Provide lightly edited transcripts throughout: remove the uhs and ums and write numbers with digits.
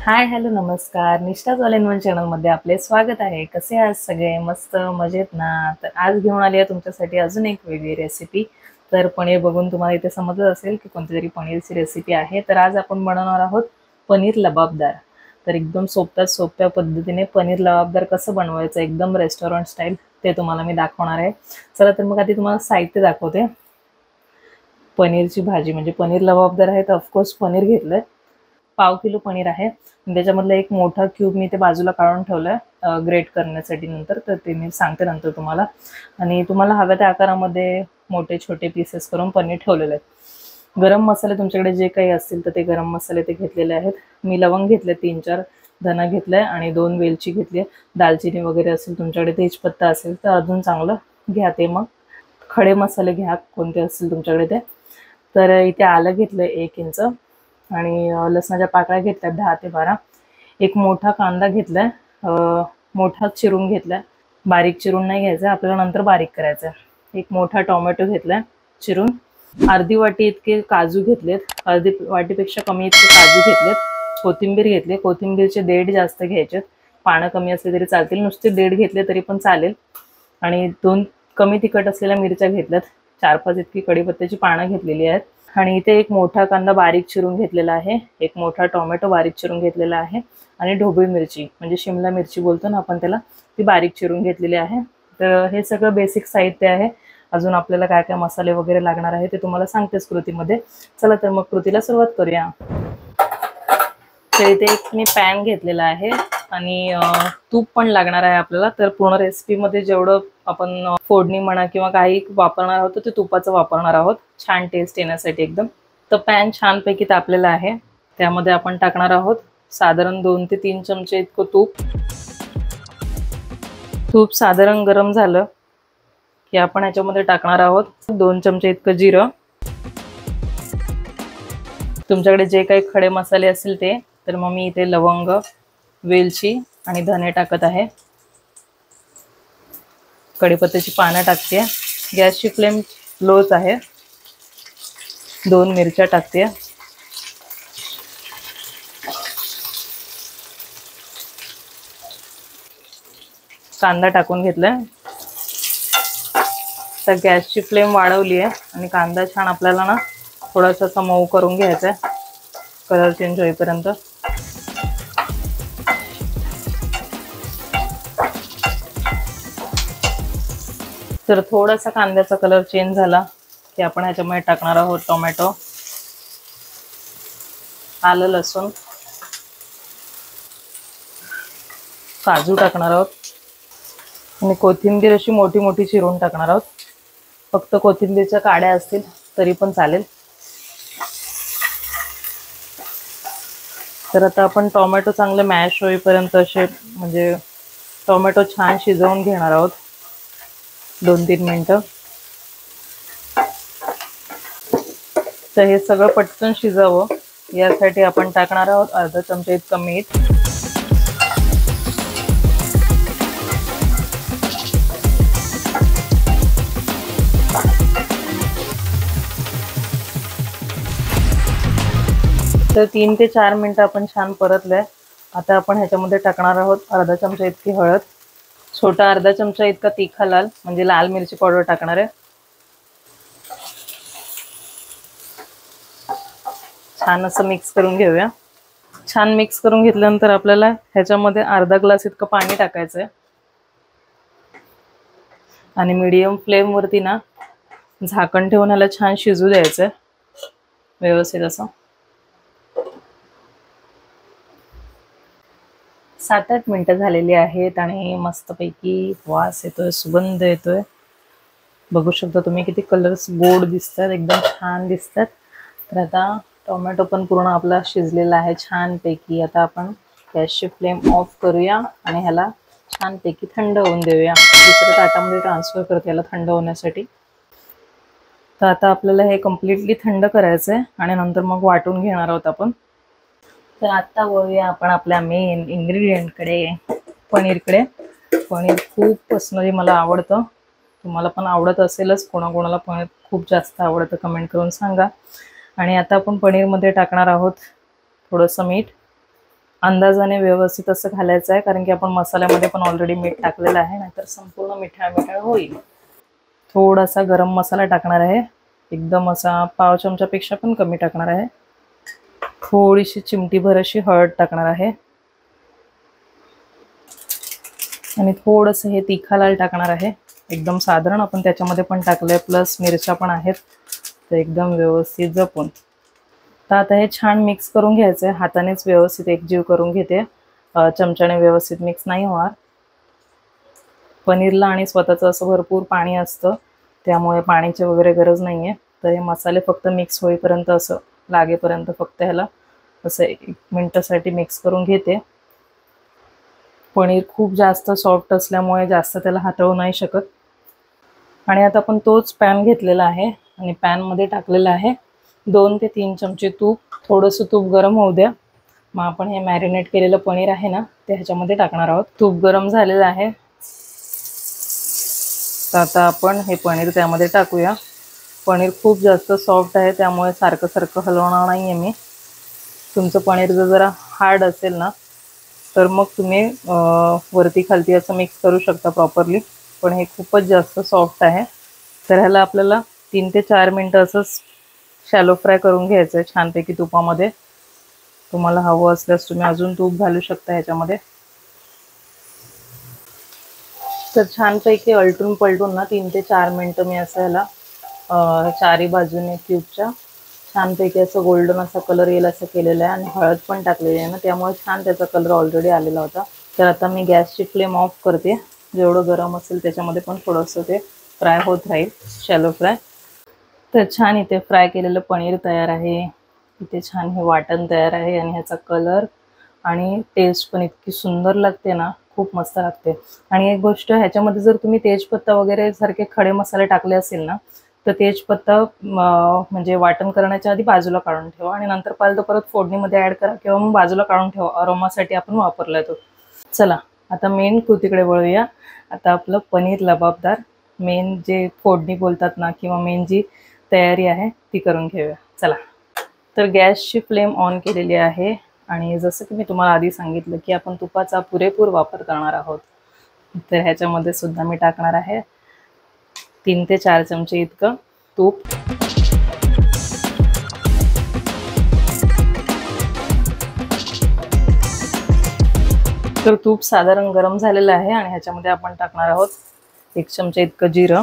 Hi hello नमस्कार. निष्ठाच all in one चॅनलमध्ये आपले स्वागत आहे. कसे आहात सगळे? मस्त मजेत ना? तर आज घेऊन आली आहे तुमच्यासाठी अजून एक वेगळी रेसिपी. तर पनीर बघून तुम्हाला इथे समजत असेल की कोणती तरी पनीरची रेसिपी आहे. तर आज आपण बनवणार आहोत पनीर लबाबदार. तर एकदम सोप्या पद्धतीने पनीर लबाबदार कसं बनवायचं एकदम रेस्टॉरंट स्टाईल ते तुम्हाला मी दाखवणार आहे. चला तर मग आधी तुम्हाला साहित्य दाखवते. पनीरची भाजी म्हणजे पनीर लबाबदार आहे तर ऑफकोर्स पनीर घेतलंय. पाव किलो पनीर आहे. त्याच्यामधलं एक मोठा क्यूब मी ते बाजूला काढून ठेवलाय ग्रेट करण्यासाठी नंतर, तर ते मी सांगते नंतर तुम्हाला. आणि तुम्हाला हव्या त्या आकारामध्ये मोठे छोटे पीसेस करून पनीर ठेवलेले आहेत. गरम मसाले तुमच्याकडे जे काही असतील तर ते गरम मसाले ते घेतलेले आहेत. मी लवंग घेतले 3-4, धना घेतलाय आणि 2 वेलची घेतली. दालचिनी वगैरे असेल तुमच्याकडे, तेजपत्ता असेल तर अजून चांगलं घ्या. ते मग खडे मसाले घ्या कोणते असतील तुमच्याकडे ते. तर इथे आलं घेतलं 1 इंच आणि लसणाच्या पाकळ्या घेतल्या 10 ते 12. एक मोठा कांदा घेतलाय, मोठा चिरून घेतलाय. बारीक चिरून नाही घ्यायचा, आपल्याला नंतर बारीक करायचं. एक मोठा टोमॅटो घेतलाय चिरून. अर्धी वाटी इतके काजू घेतलेत, अर्धी वाटीपेक्षा कमी इतके काजू घेतलेत. कोथिंबीर घेतली, कोथिंबीरचे देठ जास्त घ्यायचे, पानं कमी असले तरी चालतील, नुसते देठ घेतले तरी पण चालेल. आणि 2 कमी तिखट असलेल्या मिरच्या घेतल्यात, 4-5 इतकी कढीपत्त्याची पानं घेतलेली आहेत. आणि इथे एक मोठा कांदा बारीक चिरून घेतलेला आहे, एक मोठा टोमॅटो बारीक चिरून घेतलेला आहे आणि ढोबळी मिरची म्हणजे शिमला मिरची बोलतो ना आपण त्याला, ती बारीक चिरून घेतलेली आहे. तर हे सगळं बेसिक साहित्य आहे. अजून आपल्याला काय काय मसाले वगैरे लागणार आहे ते तुम्हाला सांगतेच कृतीमध्ये. चला तर मग कृतीला सुरुवात करूया. तर इथे एक मी पॅन घेतलेला आहे आणि तूप पण लागणार आहे आपल्याला. तर पूर्ण रेसिपीमध्ये जेवढं आपण फोडणी म्हणा किंवा काही वापरणार आहोत ते तुपाचं वापरणार आहोत, छान टेस्ट येण्यासाठी एकदम. तर पॅन छानपैकी तापलेला आहे. त्यामध्ये आपण टाकणार आहोत साधारण 2 ते 3 चमचे इतकं तूप. तूप साधारण गरम झालं की आपण ह्याच्यामध्ये टाकणार आहोत 2 चमचे इतकं जिरं. तुमच्याकडे जे काही खडे मसाले असतील ते, तर मग मी इथे लवंग, वेलची आणि धने टाकत आहे. कढीपत्त्याची पानं टाकते. गॅसची फ्लेम लोच आहे. 2 मिरच्या टाकते. कांदा टाकून घेतलाय. तर गॅसची फ्लेम वाढवली आहे आणि कांदा छान आपल्याला ना थोडासा मऊ करून घ्यायचा आहे, कलर चेंज होईपर्यंत. तर थोडासा कांद्याचा कलर चेंज झाला की आपण ह्याच्यामध्ये टाकणार आहोत टोमॅटो, आलं लसूण, काजू टाकणार आहोत आणि कोथिंबीर अशी मोठी मोठी चिरून टाकणार आहोत. फक्त कोथिंबीरच्या काड्या असतील तरी पण चालेल. तर आता आपण टोमॅटो चांगले मॅश होईपर्यंत असे म्हणजे टोमॅटो छान शिजवून घेणार आहोत 2-3 मिनिटं. तर हे सगळं पटकन शिजावं यासाठी आपण टाकणार आहोत अर्धा चमचा इतकं मीठ. तर 3 ते 4 मिनिटं आपण छान परतलंय. आता आपण ह्याच्यामध्ये टाकणार आहोत अर्धा चमचा इतकी हळद, छोटा अर्धा चमचा इतका तिखा लाल म्हणजे लाल मिरची पावडर टाकणार आहे. छान असं मिक्स करून घेऊया. छान मिक्स करून घेतल्यानंतर आपल्याला ह्याच्यामध्ये अर्धा ग्लास इतकं पाणी टाकायचं आहे आणि मीडियम फ्लेमवरती ना झाकण ठेवून ह्याला छान शिजू द्यायचं व्यवस्थित असं. 7-8 मिनिटं झालेली आहेत आणि मस्तपैकी वास येतोय, सुगंध येतोय. बघू शकता तुम्ही किती कलर्स गोड दिसतात, एकदम छान दिसतात. तर आता टोमॅटो पण पूर्ण आपला शिजलेला आहे छानपैकी. आता आपण गॅसची फ्लेम ऑफ करूया आणि ह्याला छानपैकी थंड होऊन देऊया. दुसऱ्या ताटामध्ये ट्रान्सफर करते याला थंड होण्यासाठी. तर आता आपल्याला हे कम्प्लिटली थंड करायचं आहे आणि नंतर मग वाटून घेणार आहोत आपण. तर आता वळूया आपण आपल्या मेन इन्ग्रेडियंटकडे, पनीरकडे. पनीर खूप पर्सनली मला आवडतं, तुम्हाला पण आवडत असेलच. कोणाकोणाला पनीर खूप जास्त आवडतं कमेंट करून सांगा. आणि आता आपण पनीरमध्ये टाकणार आहोत थोडंसं मीठ, अंदाजाने व्यवस्थित असं घालायचं आहे, कारण की आपण मसाल्यामध्ये पण ऑलरेडी मीठ टाकलेलं आहे, नाहीतर संपूर्ण मिठाळ होईल. थोडासा गरम मसाला टाकणार आहे, एकदम असा पाव चमचापेक्षा पण कमी टाकणार आहे. थोडीशी चिमटीभर अशी हळद टाकणार आहे आणि थोडंसं हे तिखा लाल टाकणार आहे, एकदम साधारण. आपण त्याच्यामध्ये पण टाकलंय, प्लस मिरच्या पण आहेत, तर एकदम व्यवस्थित जपून. तर आता हे छान मिक्स करून घ्यायचं आहे, हातानेच व्यवस्थित एकजीव करून घेते, चमच्याने व्यवस्थित मिक्स नाही होणार. पनीरला आणि स्वतःचं असं भरपूर पाणी असतं, त्यामुळे पाण्याची वगैरे गरज नाही आहे. तर हे मसाले फक्त मिक्स होईपर्यंत, असं लागेपर्यंत फक्त ह्याला असं 1 मिनिटासाठी मिक्स करून घेते. पनीर खूप जास्त सॉफ्ट असल्यामुळे जास्त त्याला हाताळू नाही शकत. आणि आता आपण तोच पॅन घेतलेला आहे आणि पॅनमध्ये टाकलेलं आहे 2 ते 3 चमचे तूप. थोडंसं तूप गरम होऊ द्या. मग आपण हे मॅरिनेट केलेलं पनीर आहे ना, ते ह्याच्यामध्ये टाकणार आहोत. तूप गरम झालेलं आहे, तर आता आपण हे पनीर त्यामध्ये टाकूया. पनीर खूप जास्त सॉफ्ट आहे, त्यामुळे सारखं सारखं हलवणार नाही आहे मी. तुमचं पनीर जरा हार्ड असेल ना, तर मग तुम्ही वरती खालती असं मिक्स करू शकता प्रॉपरली. पण हे खूपच जास्त सॉफ्ट आहे, तर ह्याला आपल्याला 3 ते 4 मिनटं असंच शॅलो फ्राय करून घ्यायचं आहे छानपैकी तुपामध्ये. तुम्हाला हवं असल्यास तुम्ही अजून तूप घालू शकता ह्याच्यामध्ये. तर छानपैकी अलटून पलटून ना 3 ते 4 मिनटं मी असं ह्याला चारी बाजूने क्यूबच्या छानपैकी असं गोल्डन असा कलर येईल असं केलेलं आहे. आणि हळद पण टाकलेली आहे ना, त्यामुळे छान त्याचा कलर ऑलरेडी आलेला होता. तर आता मी गॅसची फ्लेम ऑफ करते. जेवढं गरम असेल त्याच्यामध्ये पण थोडंसं ते फ्राय होत राहील, शॅलो फ्राय. तर छान इथे फ्राय केलेलं पनीर तयार आहे, इथे छान हे वाटण तयार आहे आणि ह्याचा कलर आणि टेस्ट पण इतकी सुंदर लागते ना, खूप मस्त लागते. आणि एक गोष्ट, ह्याच्यामध्ये जर तुम्ही तेजपत्ता वगैरे सारखे खडे मसाले टाकले असेल ना, तर तेजपत्ता म्हणजे वाटण करण्याच्या आधी बाजूला काढून ठेवा आणि नंतर पाहिलं तर परत फोडणीमध्ये ॲड करा, किंवा मग बाजूला काढून ठेवा, अरोमासाठी आपण वापरला तो. चला आता मेन कृतीकडे वळूया. आता आपलं पनीर लबाबदार, मेन जे फोडणी बोलतात ना, किंवा मेन जी तयारी आहे ती करून घेऊया. चला. तर गॅसची फ्लेम ऑन केलेली आहे आणि जसं की मी तुम्हाला आधी सांगितलं की आपण तुपाचा पुरेपूर वापर करणार आहोत. तर ह्याच्यामध्ये सुद्धा मी टाकणार आहे 3 ते 4 चमचे इतकं तूप. तर तूप साधारण गरम झालेलं आहे आणि ह्याच्यामध्ये आपण टाकणार आहोत 1 चमचा इतकं जिरं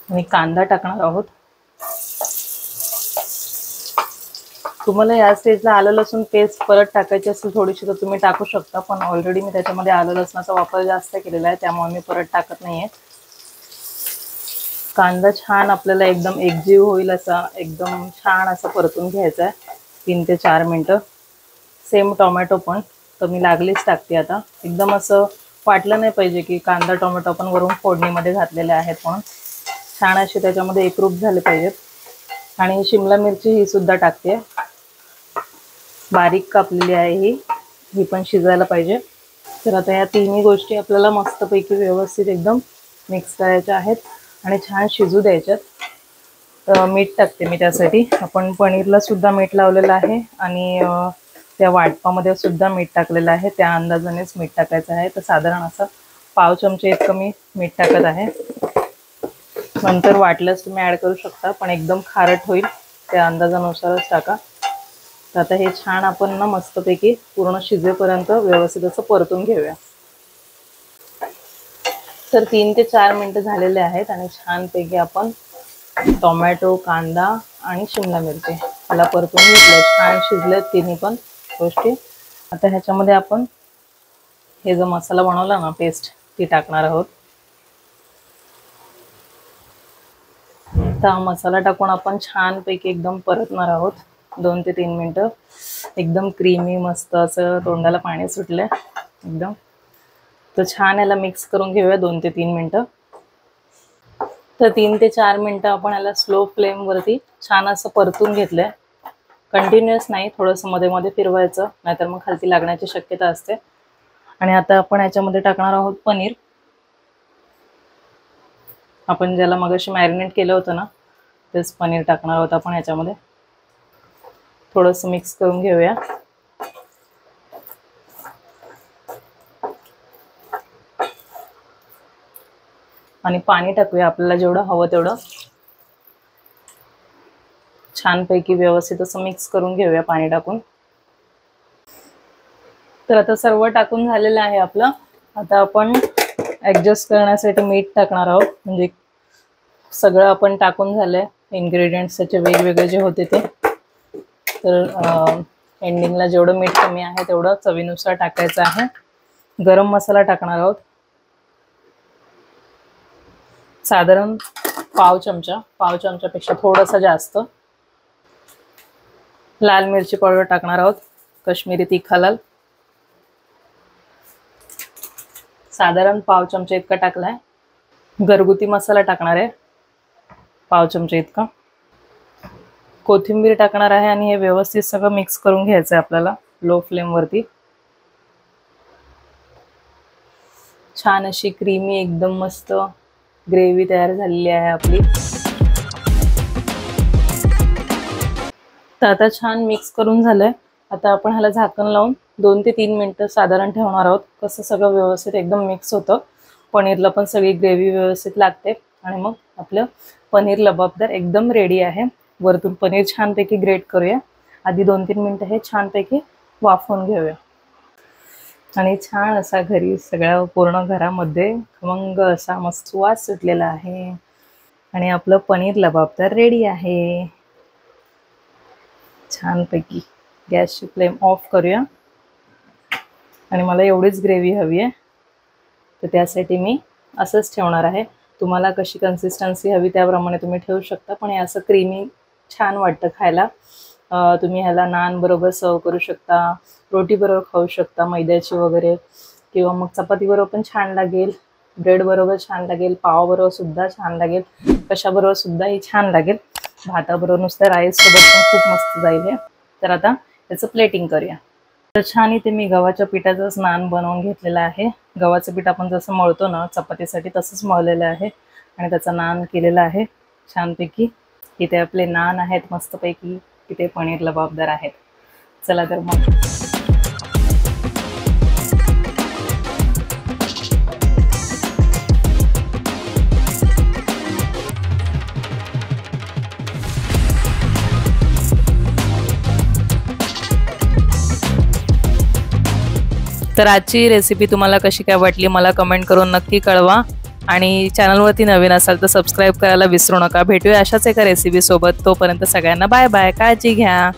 आणि कांदा टाकणार आहोत. तुम्हाला या स्टेजला आलं लसूण पेस्ट परत टाकायची असेल थोडीशी, तर तुम्ही टाकू शकता, पण ऑलरेडी मी त्याच्यामध्ये आलं लसणाचा वापर जास्त केलेला आहे, त्यामुळे मी परत टाकत नाही आहे. कांदा छान आपल्याला एकदम एकजीव होईल असा एकदम छान असं परतून घ्यायचा आहे 3 ते 4 मिनटं. सेम टोमॅटो पण, तर मी लागलीच टाकते आता. एकदम असं वाटलं नाही पाहिजे की कांदा टोमॅटो पण वरून फोडणीमध्ये घातलेले आहेत, म्हणून छान असे त्याच्यामध्ये एकरूप झाले पाहिजेत. आणि शिमला मिरची ही सुद्धा टाकते, बारीक कापलेली आहे ही पण शिजायला पाहिजे. तर आता या तिन्ही गोष्टी आपल्याला मस्तपैकी व्यवस्थित एकदम मिक्स करायच्या आहेत आणि छान शिजू द्यायच्यात. मीठ टाकते मी त्यासाठी. आपण पनीरला सुद्धा मीठ लावलेलं आहे आणि त्या वाटपामध्ये सुद्धा मीठ टाकलेलं आहे, त्या अंदाजानेच मीठ टाकायचं आहे. तर साधारण असं पाव चमचे इतकं मी मीठ टाकत आहे. नंतर वाटल्यास तुम्ही ॲड करू शकता, पण एकदम खारट होईल त्या अंदाजानुसारच टाका. तर आता हे छान आपण ना मस्तपैकी पूर्ण शिजेपर्यंत व्यवस्थित असं परतून घेऊया. तर 3 ते 4 मिनटं झालेले आहेत आणि छानपैकी आपण टोमॅटो, कांदा आणि शिमला मिरची ह्याला परतून घेतलं. छान शिजलेत तिन्ही पण गोष्टी. आता ह्याच्यामध्ये आपण हे जो मसाला बनवला ना पेस्ट, ती टाकणार आहोत. तर मसाला टाकून आपण छानपैकी एकदम परतणार आहोत 2 ते 3 मिनटं. एकदम क्रीमी मस्त असं तोंडाला पाणी सुटलं एकदम. तर छान याला मिक्स करून घेऊया 2 ते 3 मिनटं. तर 3 ते 4 मिनटं आपण याला स्लो फ्लेमवरती छान असं परतून घेतलंय. कंटिन्युअस नाही, थोडंसं मध्ये मध्ये फिरवायचं, नाहीतर मग खालती लागण्याची शक्यता असते. आणि आता आपण याच्यामध्ये टाकणार आहोत पनीर. आपण ज्याला मगाशी मॅरिनेट केलं होतं ना, तेच पनीर टाकणार आहोत आपण याच्यामध्ये. थोडंसं मिक्स करून घेऊया. आणि पाणी टाकूया आपल्याला जेवढं हवं तेवढं. छानपैकी व्यवस्थित असं मिक्स करून घेऊया पाणी टाकून. तर आता सर्व टाकून झालेलं आहे आपलं. आता आपण ॲडजस्ट करण्यासाठी मीठ टाकणार आहोत. म्हणजे सगळं आपण टाकून झालंय इन्ग्रेडियंट्स त्याचे वेगवेगळे जे होते ते. तर एंडिंगला जेवढं मीठ कमी आहे तेवढं चवीनुसार टाकायचं आहे. गरम मसाला टाकणार आहोत साधारण पाव चमच्यापेक्षा थोडंसं जास्त. लाल मिरची पावडर टाकणार आहोत, काश्मीरी तिखा लाल, साधारण पाव चमचा इतका टाकलाय. घरगुती मसाला टाकणार आहे पाव चमचा इतका. कोथिंबीर टाकणार आहे आणि हे व्यवस्थित सगळं मिक्स करून घ्यायचं आहे आपल्याला लो फ्लेम वरती. छान अशी क्रीमी एकदम मस्त ग्रेव्ही तयार झालेली आहे आपली. तर आता छान मिक्स करून झालंय. आता आपण ह्याला झाकण लावून 2 ते 3 मिनिटं साधारण ठेवणार आहोत. कसं सगळं व्यवस्थित एकदम मिक्स होतं, पनीरला पण सगळी ग्रेव्ही व्यवस्थित लागते आणि मग आपलं पनीर लबाबदार एकदम रेडी आहे. वरतून पनीर छानपैकी ग्रेट करूया. आधी 2-3 मिनिटं हे छानपैकी वाफवून घेऊया. आणि छान असा घरी सगळ्या पूर्ण घरामध्ये खमंग असा मस्त वास सुटलेला आहे आणि आपलं पनीर लबाबदार रेडी आहे. छानपैकी गॅसची फ्लेम ऑफ करूया. आणि मला एवढीच ग्रेव्ही हवी आहे, तर त्यासाठी मी असंच ठेवणार आहे. तुम्हाला कशी कन्सिस्टन्सी हवी त्याप्रमाणे तुम्ही ठेवू शकता, पण हे असं क्रीमी छान वाटतं खायला. तुम्ही ह्याला नान बरोबर सर्व करू शकता, रोटी बरोबर खाऊ शकता मैद्याची वगैरे, किंवा मग चपाती बरोबर पण छान लागेल, ब्रेड बरोबर छान लागेल, पाव बरोबर सुद्धा छान लागेल, कशाबरोबर सुद्धा ही छान लागेल. भाताबरोबर नुसतं राईस सोबत पण खूप मस्त जाईल हे. तर आता त्याचं प्लेटिंग करूया. तर छान इथे मी गव्हाच्या पिठाचंच नान बनवून घेतलेलं आहे. गव्हाचं पीठ आपण जसं मळतो ना चपातीसाठी तसंच मळलेलं आहे आणि त्याचा नान केलेला आहे छानपैकी. इथे आपले नान आहेत मस्तपैकी, इथे पनीर लबाबदार आहेत. चला तर मग तर आजची रेसिपी तुम्हाला कशी काय वाटली मला कमेंट करून नक्की कळवा. आणि चॅनलवरती नवीन असाल तर सबस्क्राईब करायला विसरू नका. भेटूया अशाच एका रेसिपी सोबत. तोपर्यंत सगळ्यांना बाय बाय. काळजी घ्या.